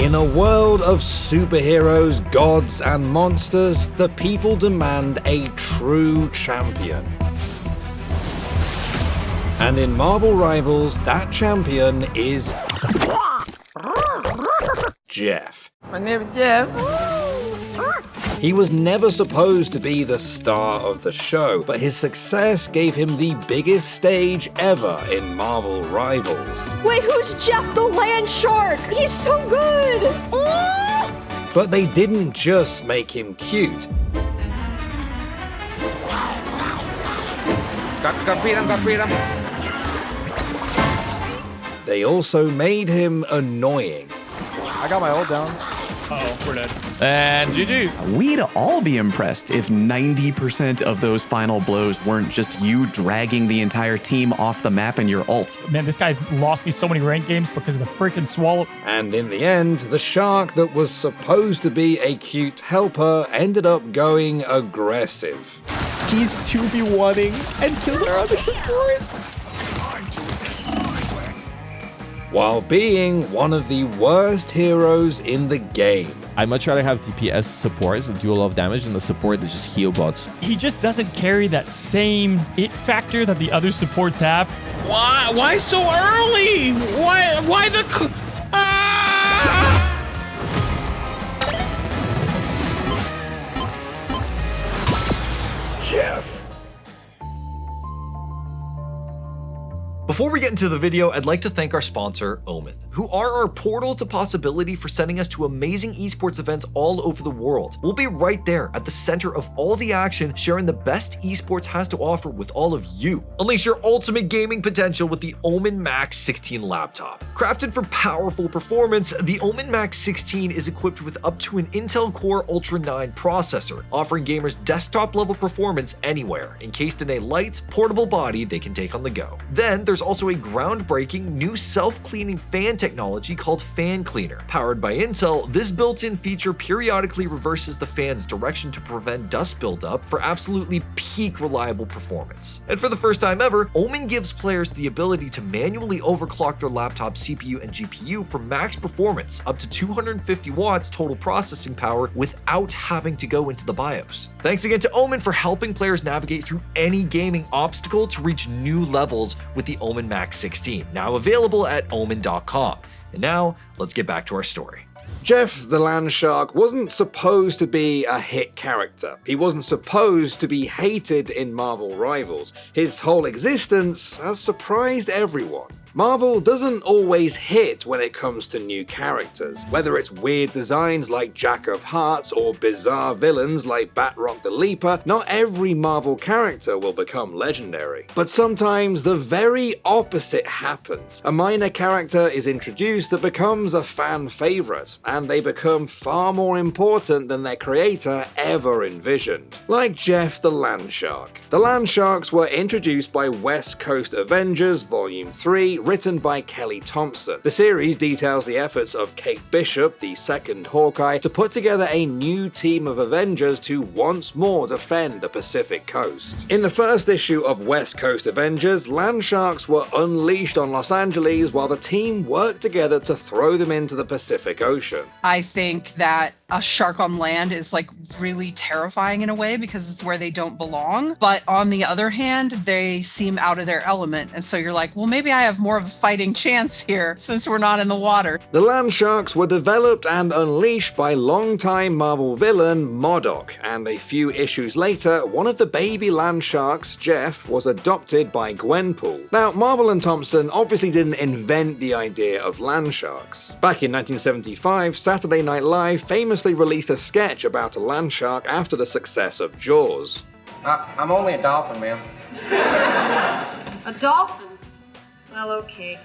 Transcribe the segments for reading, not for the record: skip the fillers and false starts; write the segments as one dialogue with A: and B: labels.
A: In a world of superheroes, gods, and monsters, the people demand a true champion. And in Marvel Rivals, that champion is Jeff.
B: My name is Jeff.
A: He was never supposed to be the star of the show, but his success gave him the biggest stage ever in Marvel Rivals.
C: Wait, who's Jeff the Land Shark? He's so good! Oh!
A: But they didn't just make him cute.
B: Got freedom.
A: They also made him annoying.
B: I got my ult down.
D: Uh-oh, we're dead. And GG.
E: We'd all be impressed if 90% of those final blows weren't just you dragging the entire team off the map in your ult.
D: Man, this guy's lost me so many ranked games because of the freaking swallow.
A: And in the end, the shark that was supposed to be a cute helper ended up going aggressive.
F: He's 2v1ing and kills our other support.
A: While being one of the worst heroes in the game.
F: I'd much rather have DPS supports that do a lot of damage than the support that just heal bots.
D: He just doesn't carry that same it factor that the other supports have.
F: Why so early? Why the...
G: Before we get into the video, I'd like to thank our sponsor, Omen, who are our portal to possibility for sending us to amazing esports events all over the world. We'll be right there at the center of all the action, sharing the best esports has to offer with all of you. Unleash your ultimate gaming potential with the Omen Max 16 laptop. Crafted for powerful performance, the Omen Max 16 is equipped with up to an Intel Core Ultra 9 processor, offering gamers desktop-level performance anywhere, encased in a light, portable body they can take on the go. Then there's also a groundbreaking new self-cleaning fan technology called Fan Cleaner. Powered by Intel, this built-in feature periodically reverses the fan's direction to prevent dust buildup for absolutely peak reliable performance. And for the first time ever, Omen gives players the ability to manually overclock their laptop CPU and GPU for max performance, up to 250 watts total processing power without having to go into the BIOS. Thanks again to Omen for helping players navigate through any gaming obstacle to reach new levels with the Omen Max 16, now available at omen.com. And now, let's get back to our story.
A: Jeff the Land Shark wasn't supposed to be a hit character. He wasn't supposed to be hated in Marvel Rivals. His whole existence has surprised everyone. Marvel doesn't always hit when it comes to new characters, whether it's weird designs like Jack of Hearts or bizarre villains like Batroc the Leaper. Not every Marvel character will become legendary. But sometimes the very opposite happens. A minor character is introduced that becomes a fan favorite, and they become far more important than their creator ever envisioned. Like Jeff the Land Shark. The Land Sharks were introduced by West Coast Avengers Volume 3, written by Kelly Thompson. The series details the efforts of Kate Bishop, the second Hawkeye, to put together a new team of Avengers to once more defend the Pacific Coast. In the first issue of West Coast Avengers, Land Sharks were unleashed on Los Angeles while the team worked together to throw them into the Pacific Ocean.
H: I think that a shark on land is like really terrifying in a way because it's where they don't belong. But on the other hand, they seem out of their element. And so you're like, well, maybe I have more of a fighting chance here since we're not in the water.
A: The Land Sharks were developed and unleashed by longtime Marvel villain MODOK, and a few issues later, one of the baby Land Sharks, Jeff, was adopted by Gwenpool. Now, Marvel and Thompson obviously didn't invent the idea of Land Sharks. Back in 1975, Saturday Night Live famously released a sketch about a land shark after the success of Jaws.
B: I'm only a dolphin, ma'am.
C: A dolphin? Well, okay.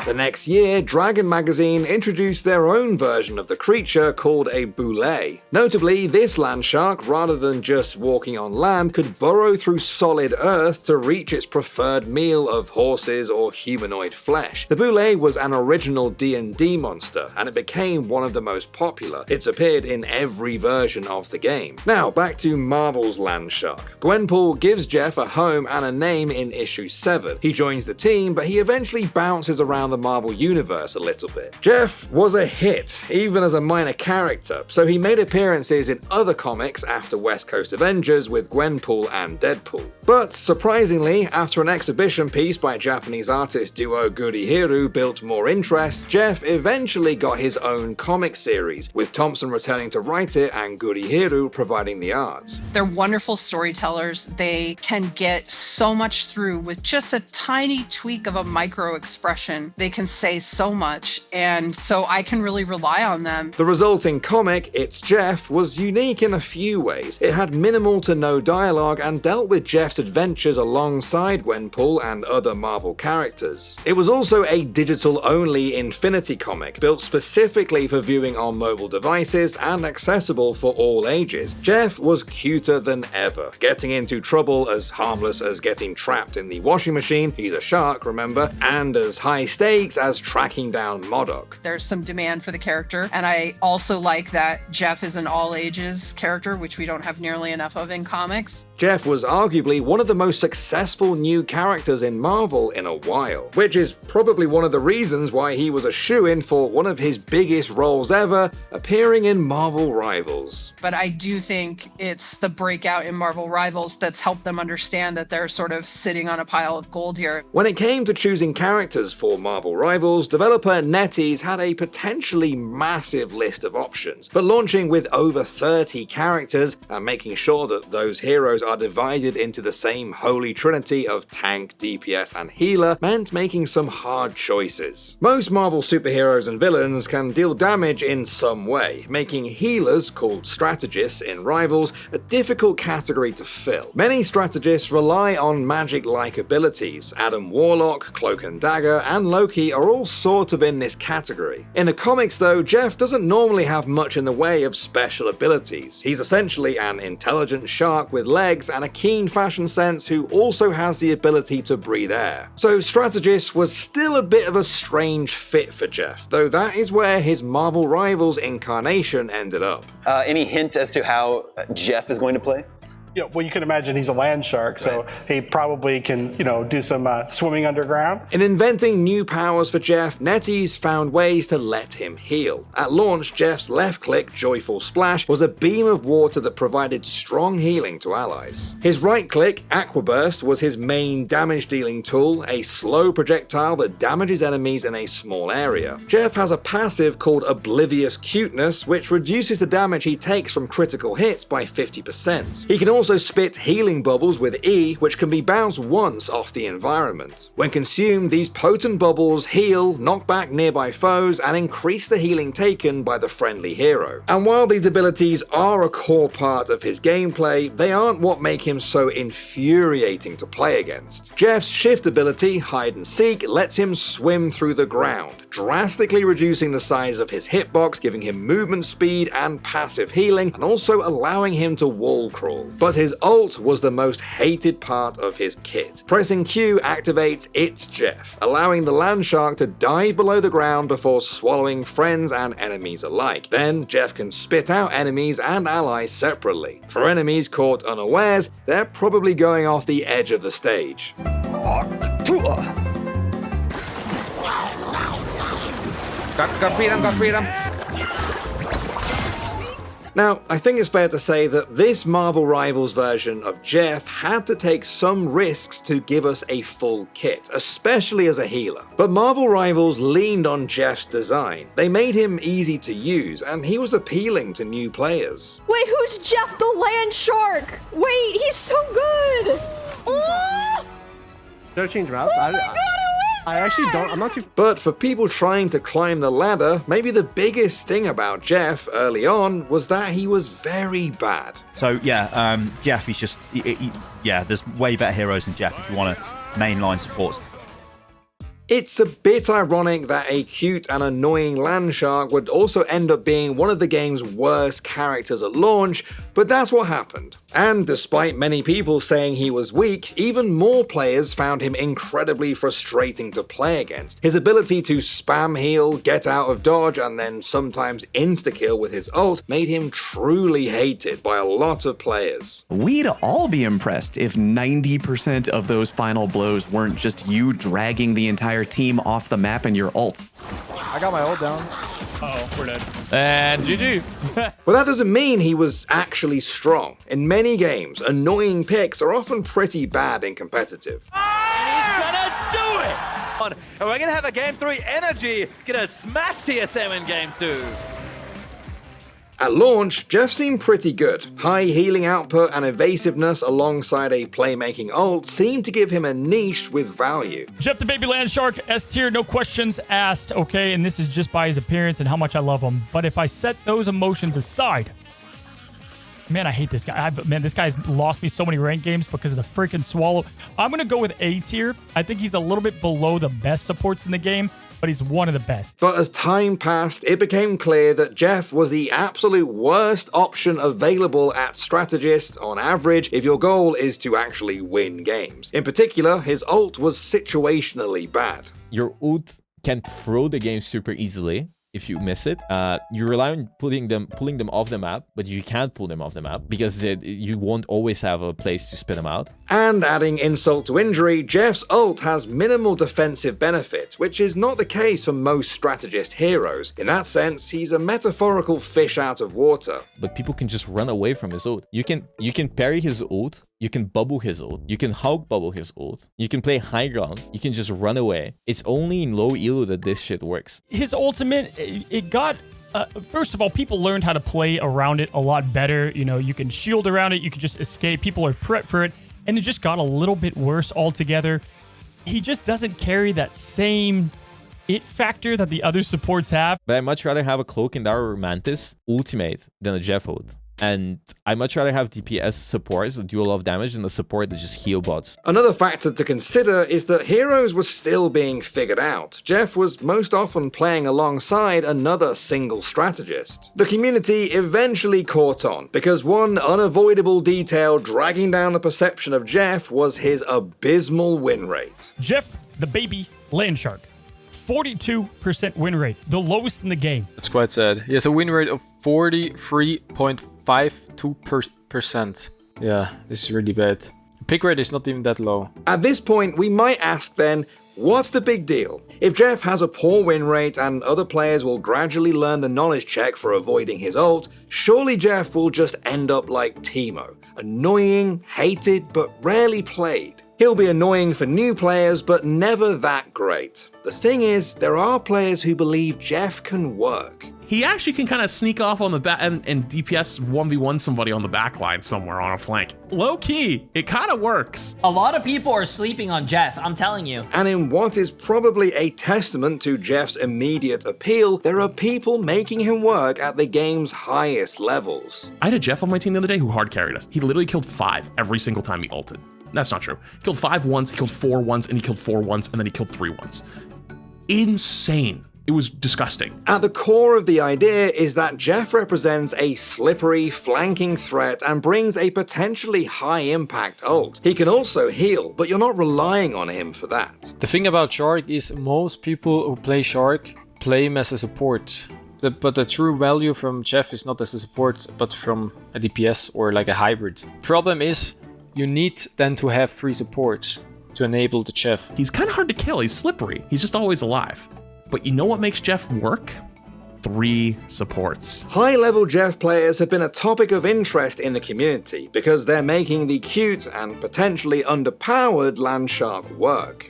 A: The next year, Dragon Magazine introduced their own version of the creature called a boulet. Notably, this land shark, rather than just walking on land, could burrow through solid earth to reach its preferred meal of horses or humanoid flesh. The boulet was an original D&D monster, and it became one of the most popular. It's appeared in every version of the game. Now, back to Marvel's land shark. Gwenpool gives Jeff a home and a name in issue 7. He joins the team, but he eventually bounces around the Marvel universe a little bit. Jeff was a hit, even as a minor character, so he made appearances in other comics after West Coast Avengers with Gwenpool and Deadpool. But surprisingly, after an exhibition piece by Japanese artist duo Gurihiru built more interest, Jeff eventually got his own comic series, with Thompson returning to write it and Gurihiru providing the art.
H: They're wonderful storytellers. They can get so much through with just a tiny tweak of a micro expression. They can say so much, and so I can really rely on them.
A: The resulting comic, It's Jeff, was unique in a few ways. It had minimal to no dialogue and dealt with Jeff's adventures alongside Gwenpool and other Marvel characters. It was also a digital-only Infinity comic, built specifically for viewing on mobile devices and accessible for all ages. Jeff was cuter than ever, getting into trouble as harmless as getting trapped in the washing machine, he's a shark, remember, and as high stakes as tracking down MODOK.
H: There's some demand for the character, and I also like that Jeff is an all-ages character, which we don't have nearly enough of in comics.
A: Jeff was arguably one of the most successful new characters in Marvel in a while, which is probably one of the reasons why he was a shoo-in for one of his biggest roles ever, appearing in Marvel Rivals.
H: But I do think it's the breakout in Marvel Rivals that's helped them understand that they're sort of sitting on a pile of gold here.
A: When it came to choosing characters for Marvel Rivals, developer NetEase had a potentially massive list of options, but launching with over 30 characters and making sure that those heroes are divided into the same holy trinity of tank, DPS, and healer meant making some hard choices. Most Marvel superheroes and villains can deal damage in some way, making healers, called strategists in Rivals, a difficult category to fill. Many strategists rely on magic-like abilities. Adam Warlock, Cloak and Dagger, and Loki are all sort of in this category. In the comics though, Jeff doesn't normally have much in the way of special abilities. He's essentially an intelligent shark with legs and a keen fashion sense who also has the ability to breathe air. So strategist was still a bit of a strange fit for Jeff, though that is where his Marvel Rivals incarnation ended up.
I: Any hint as to how Jeff is going to play?
J: Yeah, well, you can imagine he's a land shark, so he probably can, do some swimming underground.
A: In inventing new powers for Jeff, NetEase found ways to let him heal. At launch, Jeff's left-click Joyful Splash was a beam of water that provided strong healing to allies. His right-click Aquaburst was his main damage-dealing tool, a slow projectile that damages enemies in a small area. Jeff has a passive called Oblivious Cuteness, which reduces the damage he takes from critical hits by 50%. He can also spit healing bubbles with E, which can be bounced once off the environment. When consumed, these potent bubbles heal, knock back nearby foes, and increase the healing taken by the friendly hero. And while these abilities are a core part of his gameplay, they aren't what make him so infuriating to play against. Jeff's shift ability, Hide and Seek, lets him swim through the ground, drastically reducing the size of his hitbox, giving him movement speed and passive healing, and also allowing him to wall crawl. But his ult was the most hated part of his kit. Pressing Q activates It's Jeff, allowing the land shark to dive below the ground before swallowing friends and enemies alike. Then Jeff can spit out enemies and allies separately. For enemies caught unawares, they're probably going off the edge of the stage.
B: Got freedom.
A: Now, I think it's fair to say that this Marvel Rivals version of Jeff had to take some risks to give us a full kit, especially as a healer. But Marvel Rivals leaned on Jeff's design. They made him easy to use, and he was appealing to new players.
C: Wait, who's Jeff the land shark? Wait, he's so good. Oh!
B: Don't change routes.
C: Oh my God,
B: I actually don't. I'm not too.
A: But for people trying to climb the ladder, maybe the biggest thing about Jeff early on was that he was very bad.
K: So yeah, Jeff, he's just, there's way better heroes than Jeff if you want to mainline supports.
A: It's a bit ironic that a cute and annoying land shark would also end up being one of the game's worst characters at launch, but that's what happened. And despite many people saying he was weak, even more players found him incredibly frustrating to play against. His ability to spam heal, get out of dodge, and then sometimes insta-kill with his ult made him truly hated by a lot of players.
E: We'd all be impressed if 90% of those final blows weren't just you dragging the entire team off the map and your ult.
B: I got my ult down.
D: Uh-oh, we're dead. And GG.
A: But that doesn't mean he was actually strong. In many games, annoying picks are often pretty bad in competitive.
L: He's gonna do it! And we're gonna have a Game 3 energy, gonna smash TSM in Game 2.
A: At launch, Jeff seemed pretty good. High healing output and evasiveness alongside a playmaking ult seemed to give him a niche with value.
D: Jeff the Baby Land Shark, S tier, no questions asked, okay? And this is just by his appearance and how much I love him. But if I set those emotions aside, man, I hate this guy. Man, this guy's lost me so many ranked games because of the freaking swallow. I'm going to go with A tier. I think he's a little bit below the best supports in the game, but he's one of the best.
A: But as time passed, it became clear that Jeff was the absolute worst option available at Strategist on average if your goal is to actually win games. In particular, his ult was situationally bad.
F: Your ult can throw the game super easily if you miss it. You rely on pulling them off the map, but you can't pull them off the map because you won't always have a place to spin them out.
A: And adding insult to injury, Jeff's ult has minimal defensive benefit, which is not the case for most strategist heroes. In that sense, he's a metaphorical fish out of water.
F: But people can just run away from his ult. You can parry his ult, you can bubble his ult, you can hug bubble his ult, you can play high ground, you can just run away. It's only in low elo that this shit works.
D: His ultimate, it got... first of all, people learned how to play around it a lot better. You know, you can shield around it, you can just escape. People are prepped for it, and it just got a little bit worse altogether. He just doesn't carry that same it factor that the other supports have.
F: But I'd much rather have a Cloak and Dagger Mantis ultimate than a Jeff ult. And I'd much rather have DPS supports that do a lot of damage than a support that just heal bots.
A: Another factor to consider is that heroes were still being figured out. Jeff was most often playing alongside another single strategist. The community eventually caught on, because one unavoidable detail dragging down the perception of Jeff was his abysmal win rate.
D: Jeff the Baby Land Shark. 42% win rate, the lowest in the game.
M: That's quite sad. He has a win rate of 43.52%. Yeah, this is really bad. Pick rate is not even that low.
A: At this point, we might ask then, what's the big deal? If Jeff has a poor win rate and other players will gradually learn the knowledge check for avoiding his ult, surely Jeff will just end up like Teemo, annoying, hated, but rarely played. He'll be annoying for new players, but never that great. The thing is, there are players who believe Jeff can work.
N: He actually can kind of sneak off on the back and DPS 1v1 somebody on the back line somewhere on a flank. Low key, it kind of works.
O: A lot of people are sleeping on Jeff, I'm telling you.
A: And in what is probably a testament to Jeff's immediate appeal, there are people making him work at the game's highest levels.
N: I had a Jeff on my team the other day who hard carried us. He literally killed 5 every single time he ulted. That's not true. He killed 5 once, he killed 4 once, and he killed 4 once, and then he killed 3 once. Insane. It was disgusting.
A: At the core of the idea is that Jeff represents a slippery, flanking threat and brings a potentially high-impact ult. He can also heal, but you're not relying on him for that.
M: The thing about Shark is most people who play Shark play him as a support. But the true value from Jeff is not as a support, but from a DPS or like a hybrid. Problem is, you need then to have 3 supports to enable the Jeff.
N: He's kind of hard to kill. He's slippery. He's just always alive. But you know what makes Jeff work? 3 supports.
A: High-level Jeff players have been a topic of interest in the community because they're making the cute and potentially underpowered Land Shark work.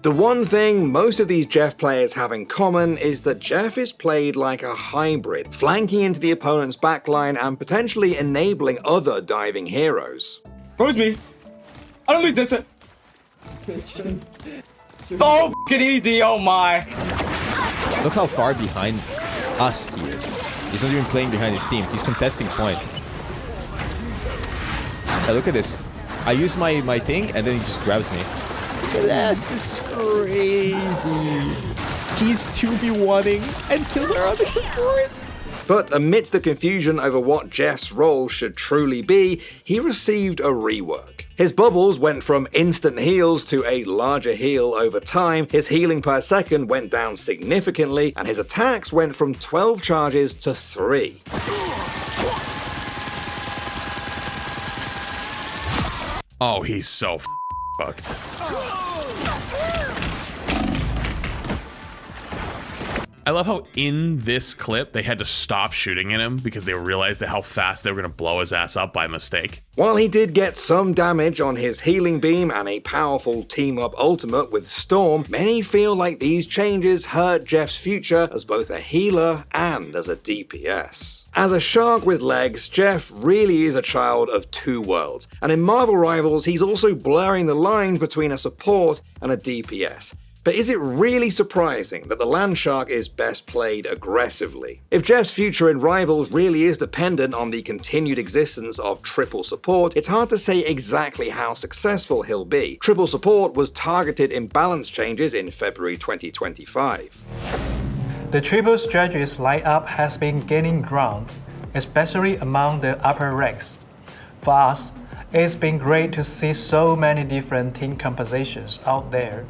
A: The one thing most of these Jeff players have in common is that Jeff is played like a hybrid, flanking into the opponent's backline and potentially enabling other diving heroes.
P: Where's me? I don't lose this. Oh, f***ing easy, oh my.
F: Look how far behind us he is. He's not even playing behind his team. He's contesting point. Now look at this. I use my thing, and then he just grabs me. Look at this. This is crazy. He's 2v1ing and kills our other support.
A: But amidst the confusion over what Jeff's role should truly be, he received a rework. His bubbles went from instant heals to a larger heal over time, his healing per second went down significantly, and his attacks went from 12 charges to 3.
N: Oh, he's so fucked. I love how in this clip they had to stop shooting at him because they realized how fast they were going to blow his ass up by mistake.
A: While he did get some damage on his healing beam and a powerful team-up ultimate with Storm, many feel like these changes hurt Jeff's future as both a healer and as a DPS. As a shark with legs, Jeff really is a child of two worlds, and in Marvel Rivals he's also blurring the lines between a support and a DPS. But is it really surprising that the Land Shark is best played aggressively? If Jeff's future in Rivals really is dependent on the continued existence of triple support, it's hard to say exactly how successful he'll be. Triple support was targeted in balance changes in February 2025.
Q: The triple strategies lineup has been gaining ground, especially among the upper ranks. For us, it's been great to see so many different team compositions out there,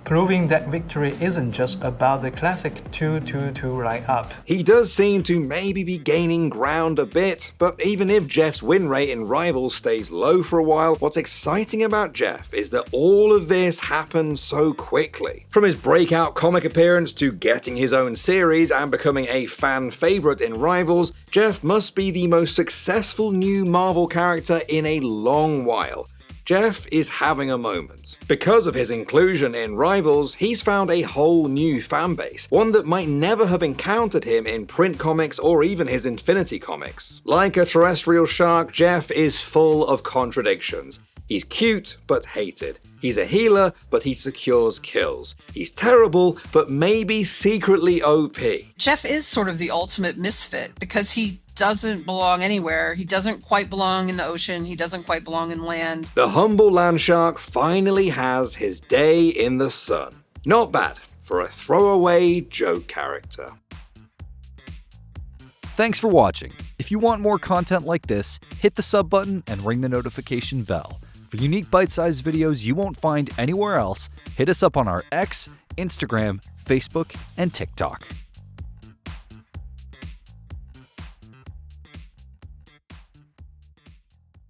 Q: proving that victory isn't just about the classic 2-2-2 lineup.
A: He does seem to maybe be gaining ground a bit, but even if Jeff's win rate in Rivals stays low for a while, what's exciting about Jeff is that all of this happened so quickly. From his breakout comic appearance to getting his own series and becoming a fan favorite in Rivals, Jeff must be the most successful new Marvel character in a long while. Jeff is having a moment. Because of his inclusion in Rivals, he's found a whole new fanbase, one that might never have encountered him in print comics or even his Infinity comics. Like a terrestrial shark, Jeff is full of contradictions. He's cute, but hated. He's a healer, but he secures kills. He's terrible, but maybe secretly OP.
H: Jeff is sort of the ultimate misfit because he doesn't belong anywhere. He doesn't quite belong in the ocean. He doesn't quite belong in land.
A: The humble land shark finally has his day in the sun. Not bad for a throwaway joke character.
R: Thanks for watching. If you want more content like this, hit the sub button and ring the notification bell. For unique bite-sized videos you won't find anywhere else, hit us up on our X, Instagram, Facebook, and TikTok.